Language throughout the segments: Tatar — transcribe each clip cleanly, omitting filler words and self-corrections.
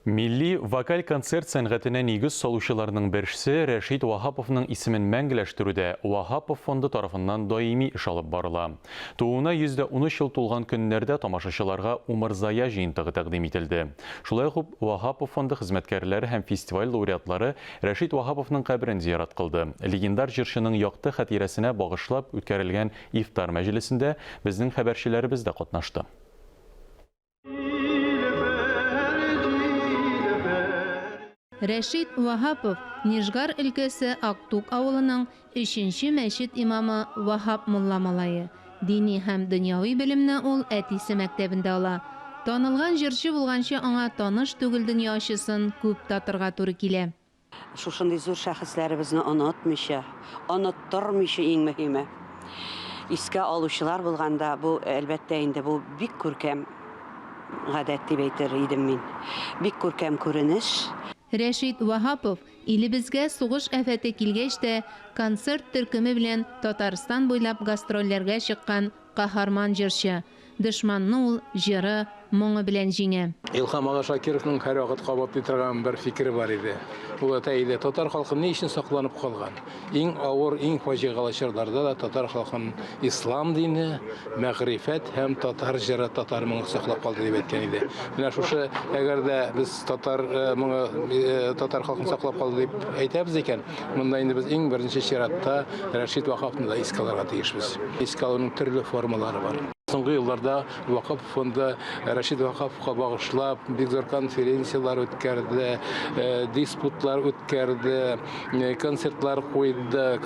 Milli vokal konцерт сәнгатенә нигез салучыларның берсе Рәшит Вахаповның исемен мәңгеләштерүдә Вахапов фонды тарафыннан даими эш алып барыла. Тууына 113 ел тулган көннәрдә тамашачыларга умырзая җыентыгы тәкъдим ителде. Шулай ук Вахапов фонды хезмәткәрләре һәм фестиваль лауреатлары Рәшит Вахаповның каберен зиярат кылды. Легендар җырчының якты хатирәсенә багышлап үткәрелгән ифтар мәҗлесендә безнең хәбәрчеләребез дә катнашты. Рәшит Вахапов Нижгар өлкәсе Актук авылының 3-нче мәчет имамы Вахап Мулла малае. Дини һәм дөньяви белемне ул әтисе мәктәбендә ала. Танылган җырчы булганчы аңа таныш түгел дөнья ачысын күп татырга туры килә. Шушындый зур шәхесләребезне оныттырмыйча иң мөһиме. Искә алучылар булганда бу әлбәттә инде бу бик күркәм гадәт дип әйтер идем мин. Бик күркәм күренеш. Рәшит Вахапов илебезгә сугыш афәте килгәч тә концерт төркеме белән Татарстан буйлап гастрольләргә чыккан каһарман җырчы. Дошманны ул җыры, моңы белән җиңә. Илһам ага Шакировның һәр вакыт кабат торган бер фикере бар иде. Ул әйтә, татар халкы ни өчен сакланып калган? Иң авыр, иң фаҗигале чорларда да татар халкын ислам дине, мәгърифәт һәм татар җыры, татар моңы саклап калды дип әйткән иде. Менә шушы әгәр дә без татар моңы, татар халкын саклап калды дип әйтәбез икән, монда инде без иң беренче чиратта Рәшит Вахаповны да искә алырга тиешбез. Искә алуның төрле формалары бар. Соңгы елларда Вахап фонды Рәшит Вахаповка багышлап бик зур конференциялар үткәрде, диспутлар үткәрде, концертлар куйды,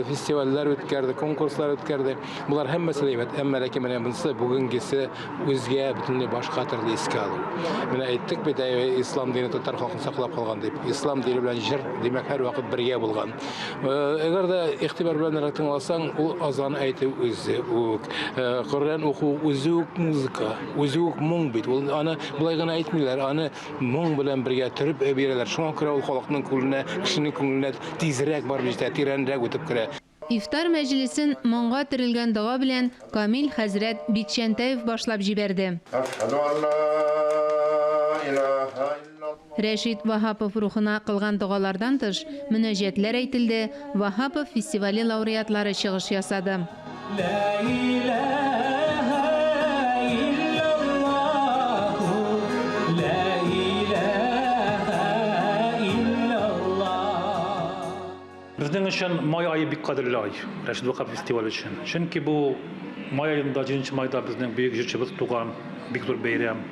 фестивальләр үткәрде, конкурслар үткәрде. Булар һәммәсе әйбәт, әмма ләкин менә монысы бүгенгесе үзгә бөтенләй башка төрле искә алу. Менә әйттек бит, ислам дине татар халкын саклап калган дип. Ислам дине белән җыр димәк һәр вакыт бергә булган. Әгәр дә игътибар белән тыңласаң, ул азан әйтү үзе үк. Уку үзүк музыка, үзүк моң бит. Ул аны булай гына әйтмиләр, аны моң белән бергә төреп бирәләр. Шуңа күрә ул халыкның күңеленә, кешенең күңеленә тизрәк барып җитә, тирәнрәк үтеп керә. Ифтар мәҗлесен моңга төрелгән дога белән Камил хәзрәт Битчәнтәев башлап җибәрде. Рәшит Вахапов рухына кылган догалардан тыш мөнәҗәтләр әйтелде, Вахапов фестивале лауреатлары чыгыш ясады. Безнең өчен май айы бик кадерле ай, Рәшит Вахапов фестивале өчен. Чөнки бу май аенда 7 майда безнең бөек җырчыбыз туган, бик зур бәйрәм.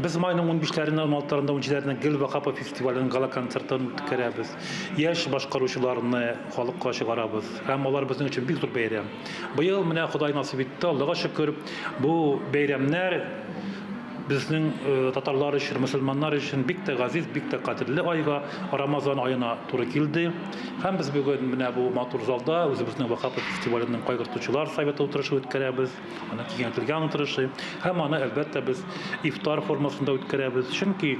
Без майның 15-ләрендә, 16-ларында, 17-ләрендә Гел Вахапов фестиваленең гала концертын үткәрәбез. Яшь башкаручыларны халыкка чыгарабыз. Һәм алар безнең өчен бик зур бәйрәм. Быел менә Ходай насыйп итте, Аллага шөкер, бу бәйрәмнәр безнең татарлар өчен, мөселманнар өчен бик тә газиз, бик тә кадерле айга, Рамазан аена туры килде. Һәм без бүген менә бу матур залда үзебезнең Вахапов фестиваленең кайгыртучылар советы утырышы үткәрәбез, аны киңәйтелгән утырышы, һәм аны әлбәттә без ифтар формасында үткәрәбез. Чөнки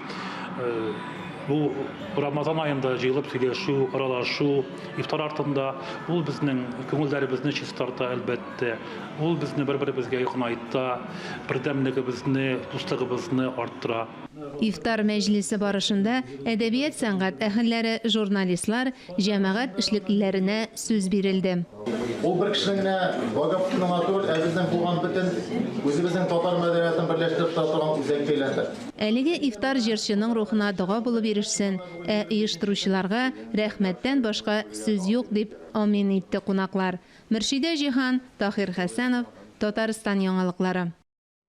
бу Рамазан аенда җыелып сөйләшү, аралашу, ифтар артында ул безнең күңелләребезне чистарта әлбәттә. Ул безне бер-беребезгә якынайта, бердәмлегебезне, дуслыгыбызны арттыра. Ифтар мәҗлесе барышында әдәбият сәнгать әһелләре, журналистлар, җәмәгать эшлеклеләренә сүз бирелде. Ул бер кешенең Вахаповның аты безнең булган бөтен үзебезнең татар мәдәниятен берләштереп торган үзәккә әйләнде. Әлеге ифтар җырчының рухына дога булып ирешсен, ә оештыручыларга рәхмәттән башка сүз юк дип амин итте кунаклар. Мөршидә Җиһан, Таһир Хәсәнов, Татарстан яңалыклары.